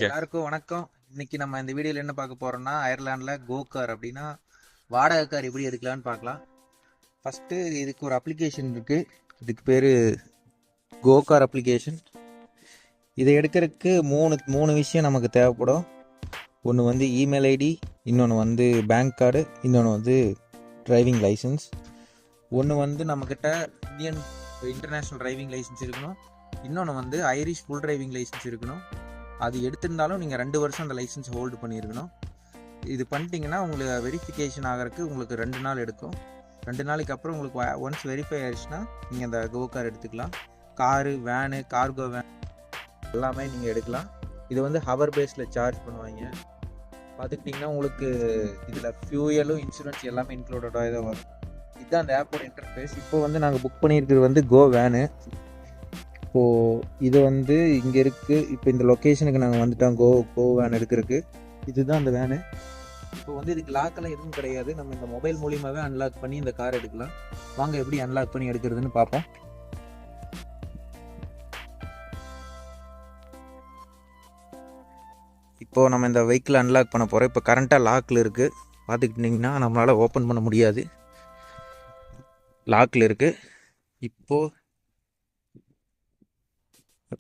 எல்லாருக்கும் வணக்கம். இன்னைக்கு நம்ம இந்த வீடியோல என்ன பார்க்க போறோம்னா, அயர்லாந்துல கோ கார் அப்படின்னா வாடகை கார் எப்படி எடுக்கலாம்னு பார்க்கலாம். ஃபர்ஸ்ட் இதுக்கு ஒரு அப்ளிகேஷன் இருக்கு. இதுக்கு பேரு கோ கார் அப்ளிகேஷன். இதை எடுக்கிறதுக்கு மூணு விஷயம் நமக்கு தேவைப்படும். ஒன்று வந்து இமெயில் ஐடி, இன்னொன்று வந்து பேங்க் கார்டு, இன்னொன்று வந்து டிரைவிங் லைசன்ஸ். ஒன்று வந்து நம்மக்கிட்ட இந்தியன் இன்டர்நேஷ்னல் டிரைவிங் லைசன்ஸ் இருக்கணும். இன்னொன்று வந்து ஐரிஷ் ஃபுல் டிரைவிங் லைசன்ஸ் இருக்கணும். அது எடுத்திருந்தாலும் நீங்கள் 2 வருஷம் அந்த லைசன்ஸ் ஹோல்டு பண்ணியிருக்கணும். இது பண்ணிட்டீங்கன்னா உங்களுக்கு வெரிஃபிகேஷன் ஆகிறதுக்கு உங்களுக்கு 2 நாள் எடுக்கும். 2 நாளைக்கு அப்புறம் உங்களுக்கு ஒன்ஸ் வெரிஃபை ஆயிடுச்சுன்னா நீங்கள் அந்த கோ கார் எடுத்துக்கலாம். காரு, வேனு, கார்கோ வேன் எல்லாமே நீங்கள் எடுக்கலாம். இது வந்து ஹவர் பேஸில் சார்ஜ் பண்ணுவாங்க. பார்த்துக்கிட்டிங்கன்னா உங்களுக்கு இதில் ஃபியூயலும் இன்சூரன்ஸ் எல்லாமே இன்க்ளூடடாக தான் வரும். இதுதான் அந்த ஆப்போட இன்டர்ஃபேஸ். இப்போ வந்து நாங்கள் புக் பண்ணியிருக்கிறது வந்து கோ வேனு. இப்போது இது வந்து இங்கே இருக்குது. இப்போ இந்த லொக்கேஷனுக்கு நாங்கள் வந்துட்டோம் கோ வேன் எடுக்கிறதுக்கு. இதுதான் அந்த வேனு. இப்போ வந்து இதுக்கு லாக்கெல்லாம் எதுவும் கிடையாது. நம்ம இந்த மொபைல் மூலியமாகவே அன்லாக் பண்ணி இந்த கார் எடுக்கலாம். வாங்க எப்படி அன்லாக் பண்ணி எடுக்கிறதுன்னு பார்ப்போம். இப்போது நம்ம இந்த வெஹிக்கிள் அன்லாக் பண்ண போகிறோம். இப்போ கரண்ட்டாக லாக்கில் இருக்குது. பார்த்துக்கிட்டிங்கன்னா நம்மளால் ஓப்பன் பண்ண முடியாது. லாக்கில் இருக்குது. இப்போது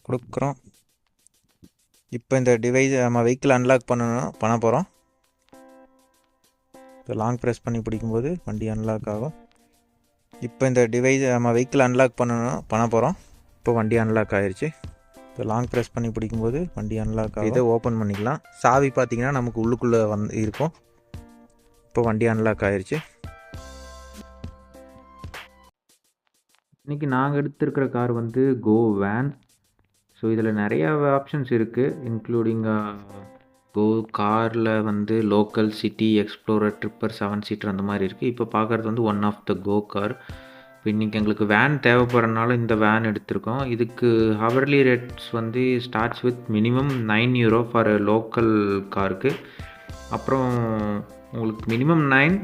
கொடுக்குறோம். இப்போ இந்த டிவைஸ் நம்ம வெஹிக்கிள் அன்லாக் பண்ண போகிறோம். இப்போ லாங் ப்ரெஸ் பண்ணி பிடிக்கும்போது வண்டி அன்லாக் ஆகும். இப்போ இந்த டிவைஸ் நம்ம வெஹிக்கிள் அன்லாக் பண்ண போகிறோம். இப்போ வண்டி அன்லாக் ஆயிடுச்சு. இப்போ லாங் ப்ரெஸ் பண்ணி பிடிக்கும்போது வண்டி அன்லாக் ஆகும். இதை ஓப்பன் பண்ணிக்கலாம். சாவி பார்த்திங்கன்னா நமக்கு உள்ளுக்குள்ளே இருக்கும். இப்போ வண்டி அன்லாக் ஆயிடுச்சு. இன்றைக்கி நாங்கள் எடுத்துருக்கிற கார் வந்து கோ வேன். ஸோ இதில் நிறையா ஆப்ஷன்ஸ் இருக்குது. இன்க்ளூடிங் கோ காரில் வந்து local, city, explorer, tripper, 7 seater அந்த மாதிரி இருக்குது. இப்போ பார்க்குறது வந்து one of the go car. இப்போ இன்றைக்கி எங்களுக்கு வேன் தேவைப்படுறதுனால இந்த வேன் எடுத்திருக்கோம். இதுக்கு ஹவர்லி ரேட்ஸ் வந்து starts with minimum €9 for local காருக்கு. அப்புறம் உங்களுக்கு மினிமம் 9,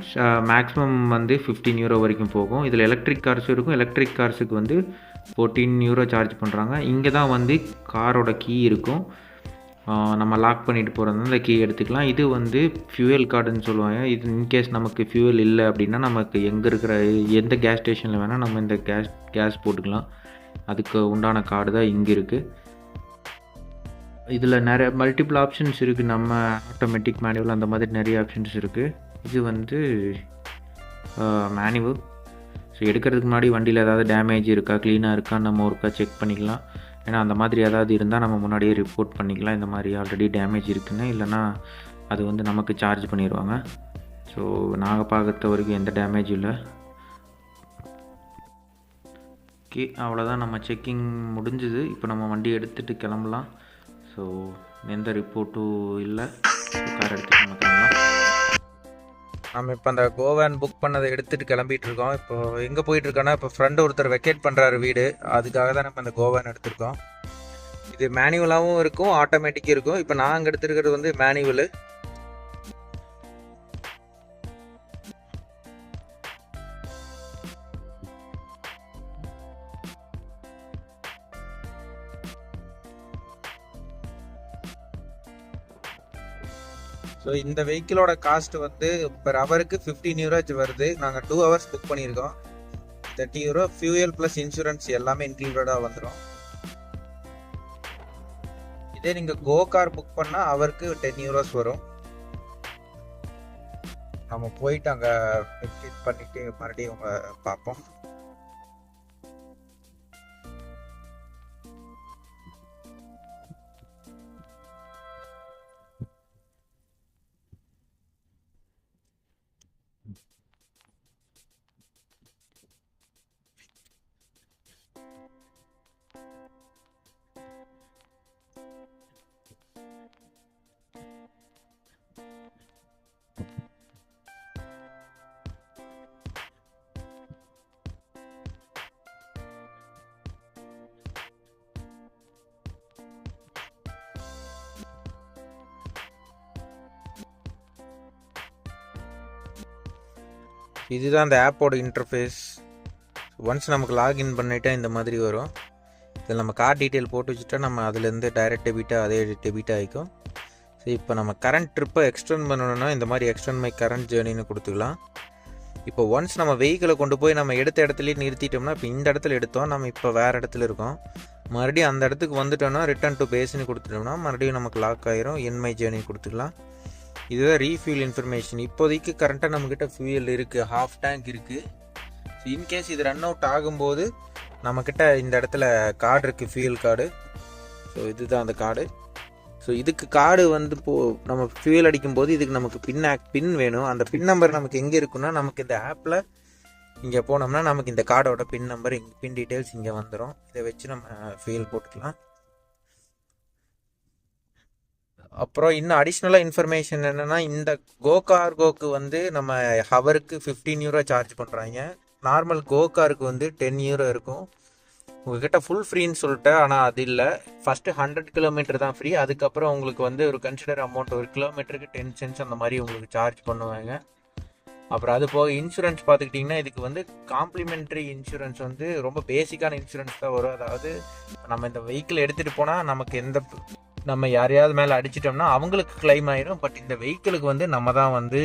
மேக்ஸிமம் வந்து €15 வரைக்கும் போகும். இதில் எலக்ட்ரிக் கார்ஸும் இருக்கும். எலக்ட்ரிக் கார்ஸுக்கு வந்து €14 சார்ஜ் பண்ணுறாங்க. இங்கே தான் வந்து காரோட கீ இருக்கும். நம்ம லாக் பண்ணிட்டு போகிறது இந்த கீ எடுத்துக்கலாம். இது வந்து ஃபியூயல் கார்டுன்னு சொல்லுவாங்க. இது இன்கேஸ் நமக்கு ஃபியூயல் இல்லை அப்படின்னா நமக்கு எங்கே இருக்கிற எந்த கேஸ் ஸ்டேஷனில் வேணால் நம்ம இந்த கேஸ் போட்டுக்கலாம். அதுக்கு உண்டான கார்டு தான் இங்கே இருக்குது. இதில் நிறைய மல்டிபிள் ஆப்ஷன்ஸ் இருக்குது. நம்ம ஆட்டோமேட்டிக், மேனுவல் அந்த மாதிரி நிறைய ஆப்ஷன்ஸ் இருக்குது. இது வந்து மேனுவல். ஸோ எடுக்கிறதுக்கு முன்னாடி வண்டியில் ஏதாவது டேமேஜ் இருக்கா, க்ளீனாக இருக்கான்னு நம்ம ஒருக்கா செக் பண்ணிக்கலாம். ஏன்னா அந்த மாதிரி ஏதாவது இருந்தால் நம்ம முன்னாடியே ரிப்போர்ட் பண்ணிக்கலாம். இந்த மாதிரி ஆல்ரெடி டேமேஜ் இருக்குன்னு. இல்லைனா அது வந்து நமக்கு சார்ஜ் பண்ணிடுவாங்க. ஸோ நாங்கள் பார்க்குற வரைக்கும் எந்த டேமேஜும் இல்லை. ஓகே, அவ்வளோதான். நம்ம செக்கிங் முடிஞ்சுது. இப்போ நம்ம வண்டி எடுத்துகிட்டு கிளம்பலாம். ஸோ எந்த ரிப்போர்ட்டும் இல்லை. கார் எடுத்துகிட்டு நம்ம கிளம்பலாம். நம்ம இப்போ அந்த கோவேன் புக் பண்ணதை எடுத்துகிட்டு கிளம்பிட்டு இருக்கோம். இப்போ எங்கே போயிட்டுருக்கோன்னா, இப்போ ஃப்ரெண்டு ஒருத்தர் வெக்கேட் பண்ணுறாரு வீடு. அதுக்காக தான் நம்ம இந்த கோவேன் எடுத்திருக்கோம். இது மேனுவலாகவும் இருக்கும், ஆட்டோமேட்டிக் இருக்கும். இப்போ நாங்கள் எடுத்துருக்கிறது வந்து மேனுவலு. ஸோ இந்த வெஹிக்கிளோட காஸ்ட் வந்து பெர் ஹவருக்கு €15 வருது. நாங்கள் 2 ஹவர்ஸ் புக் பண்ணியிருக்கோம். €30 ஃபியூயல் ப்ளஸ் இன்சூரன்ஸ் எல்லாமே இன்க்ளூடடாக வந்துடும். இதே நீங்கள் கோ கார் புக் பண்ணால் ஹவருக்கு €10 வரும். நம்ம போயிட்டு அங்கே வெக்கேட் பண்ணிட்டு மறுபடியும் பார்ப்போம். இதுதான் அந்த ஆப்போட இன்டர்ஃபேஸ். ஒன்ஸ் நமக்கு லாகின் பண்ணிட்டா இந்த மாதிரி வரும். இதில் நம்ம கார்டு டீட்டெயில் போட்டு வச்சுட்டா நம்ம அதுலேருந்து டைரக்ட் டெபிட்டாக அதே டெபிட் ஆகிக்கும். ஸோ இப்போ நம்ம கரண்ட் ட்ரிப்பை எக்ஸ்டெண்ட் பண்ணணும்னா இந்த மாதிரி எக்ஸ்டெண்ட் மை கரண்ட் ஜேர்னின்னு கொடுத்துக்கலாம். இப்போ ஒன்ஸ் நம்ம வெஹிக்கிளை கொண்டு போய் நம்ம எடுத்த இடத்துலையே நிறுத்திட்டோம்னா, இப்போ இந்த இடத்துல எடுத்தோம், நம்ம இப்போ வேறு இடத்துல இருக்கோம், மறுபடியும் அந்த இடத்துக்கு வந்துட்டோம்னா ரிட்டர்ன் டு பேஸ்ன்னு கொடுத்துட்டோம்னா மறுபடியும் நமக்கு லாக் ஆயிரும். என்மை ஜேர்னி கொடுத்துக்கலாம். இதுதான் ரீஃபியூல் இன்ஃபர்மேஷன். இப்போதைக்கு கரண்ட்டாக நம்மக்கிட்ட ஃபியூயல் இருக்குது, ஹாஃப் டேங்க் இருக்குது. ஸோ இன்கேஸ் இது ரன் அவுட் ஆகும்போது நம்மக்கிட்ட இந்த இடத்துல கார்டு இருக்குது, ஃபியூயல் கார்டு. ஸோ இதுதான் அந்த கார்டு. ஸோ இதுக்கு கார்டு வந்து நம்ம ஃபியூயல் அடிக்கும்போது இதுக்கு நமக்கு பின் வேணும். அந்த பின் நம்பர் நமக்கு எங்கே இருக்குன்னா, நமக்கு இந்த ஆப்பில் இங்கே போனோம்னா நமக்கு இந்த கார்டோட பின் நம்பர், பின் டீட்டெயில்ஸ் இங்கே வந்துடும். இதை வச்சு நம்ம ஃபியூயல் போட்டுக்கலாம். அப்புறம் இன்னும் அடிஷ்னலாக இன்ஃபர்மேஷன் என்னென்னா, இந்த கோகார்கோக்கு வந்து நம்ம ஹவருக்கு 15 யூரோ சார்ஜ் பண்ணுறாங்க. நார்மல் கோகாருக்கு வந்து 10 யூரோ இருக்கும். உங்ககிட்ட ஃபுல் ஃப்ரீன்னு சொல்லிட்டு, ஆனால் அது இல்லை. ஃபஸ்ட்டு 100 கிலோமீட்டர் தான் ஃப்ரீ. அதுக்கப்புறம் உங்களுக்கு வந்து ஒரு கன்சிடர் அமௌண்ட், ஒரு கிலோமீட்டருக்கு 10 சென்ட்ஸ் அந்த மாதிரி உங்களுக்கு சார்ஜ் பண்ணுவாங்க. அப்புறம் அது போக இன்சூரன்ஸ் பார்த்துக்கிட்டிங்கன்னா, இதுக்கு வந்து காம்ப்ளிமெண்ட்ரி இன்சூரன்ஸ் வந்து ரொம்ப பேசிக்கான இன்சூரன்ஸ் தான் வரும். அதாவது நம்ம இந்த வெஹிக்கிள் எடுத்துகிட்டு போனால் நமக்கு நம்ம யாரையாவது மேலே அடிச்சிட்டோம்னா அவங்களுக்கு கிளைம் ஆயிரும். பட் இந்த வெஹிக்கிளுக்கு வந்து நம்ம தான் வந்து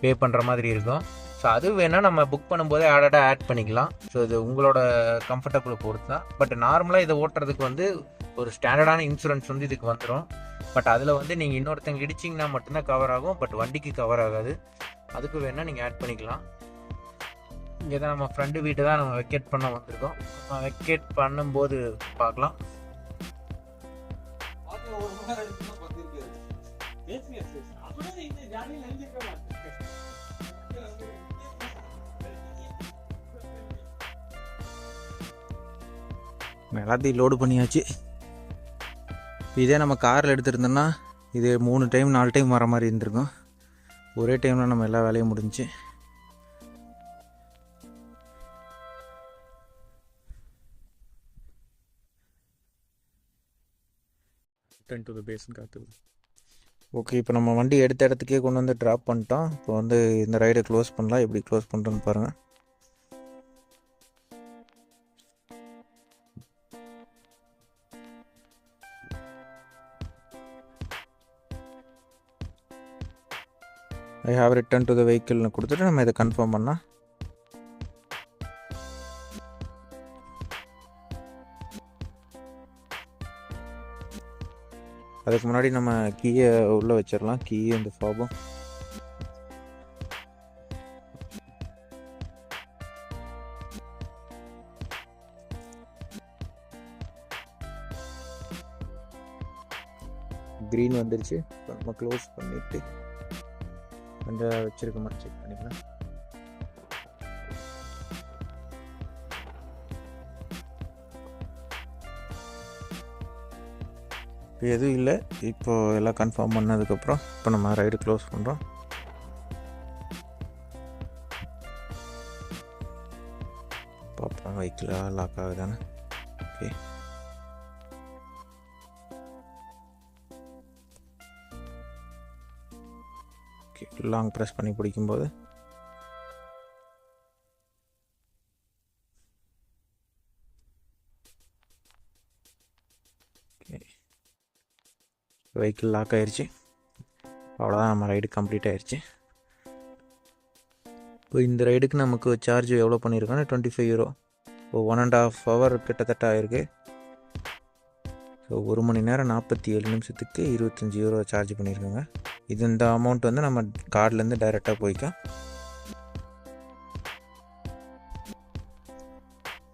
பே பண்ணுற மாதிரி இருக்கும். ஸோ அது வேணால் நம்ம புக் பண்ணும்போதே ஆட் பண்ணிக்கலாம். ஸோ இது உங்களோட கம்ஃபர்டபுளை பொறுத்து தான். பட் நார்மலாக இதை ஓட்டுறதுக்கு வந்து ஒரு ஸ்டாண்டர்டான இன்சூரன்ஸ் வந்து இதுக்கு வந்துடும். பட் அதில் வந்து நீங்கள் இன்னொருத்தங்க இடிச்சிங்கன்னா மட்டும்தான் கவர் ஆகும். பட் வண்டிக்கு கவர் ஆகாது. அதுக்கு வேணால் நீங்கள் ஆட் பண்ணிக்கலாம். இங்கே தான் நம்ம ஃப்ரெண்டு வீட்டை தான் நம்ம வெக்கேட் பண்ண வந்திருக்கோம். நம்ம வெக்கேட் பண்ணும்போது பார்க்கலாம். எல்லாத்தையும் லோடு பண்ணியாச்சு. இதே நம்ம காரில் எடுத்துருந்தோம்னா இது 3 டைம் 4 டைம் வர மாதிரி இருந்திருக்கும். ஒரே டைமில் நம்ம எல்லா வேலையும் முடிஞ்சு. ஓகே, இப்போ நம்ம வண்டி எடுத்த இடத்துக்கே கொண்டு வந்து ட்ராப் பண்ணிட்டோம். இப்போ வந்து இந்த ரைடை க்ளோஸ் பண்ணலாம். எப்படி க்ளோஸ் பண்ணுறோன்னு பாருங்கள். I have return to the வெஹிக்கிள்னு கொடுத்துட்டு நம்ம இதை கன்ஃபார்ம் பண்ணால் அதுக்கு முன்னாடி நம்ம கீயை உள்ளே வச்சிடலாம். கீ அந்த ஃபாபும் க்ரீன் வந்துருச்சு. இப்போ நம்ம க்ளோஸ் பண்ணிவிட்டு கொஞ்சம் வச்சிருக்க மாதிரி செக் பண்ணிக்கலாம். இப்போ எதுவும் இல்லை. இப்போது எல்லாம் கன்ஃபார்ம் பண்ணதுக்கப்புறம் இப்போ நம்ம ரைடு க்ளோஸ் பண்ணுறோம். பார்ப்போம் வெஹிக்கிள் லாக் ஆகுதானே. ஓகே, லாங் ப்ரெஸ் பண்ணி பிடிக்கும்போது வெஹிக்கிள் லாக் ஆயிடுச்சு. அவ்வளோதான், நம்ம ரைடு கம்ப்ளீட் ஆயிடுச்சு. இப்போ இந்த ரைடுக்கு நமக்கு சார்ஜ் எவ்வளோ பண்ணியிருக்கோன்னா 25 யூரோ. இப்போ 1.5 ஹவர் கிட்டத்தட்ட ஆயிருக்கு. ஸோ 1 மணி நேரம் 47 நிமிஷத்துக்கு 25 யூரோ சார்ஜ் பண்ணியிருக்கோங்க. இந்த அமௌண்ட் வந்து நம்ம கார்ட்லேருந்து டைரெக்டாக போய்க்கலாம்.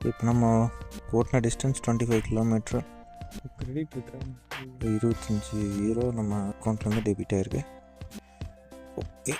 இப்போ நம்ம ஓட்டின டிஸ்டன்ஸ் 25 கிலோமீட்டர். கிரெடிட் இருக்கிறேன். 25 யூரோ நம்ம அக்கௌண்ட்லேருந்து டெபிட் ஆயிருக்கு. ஓகே.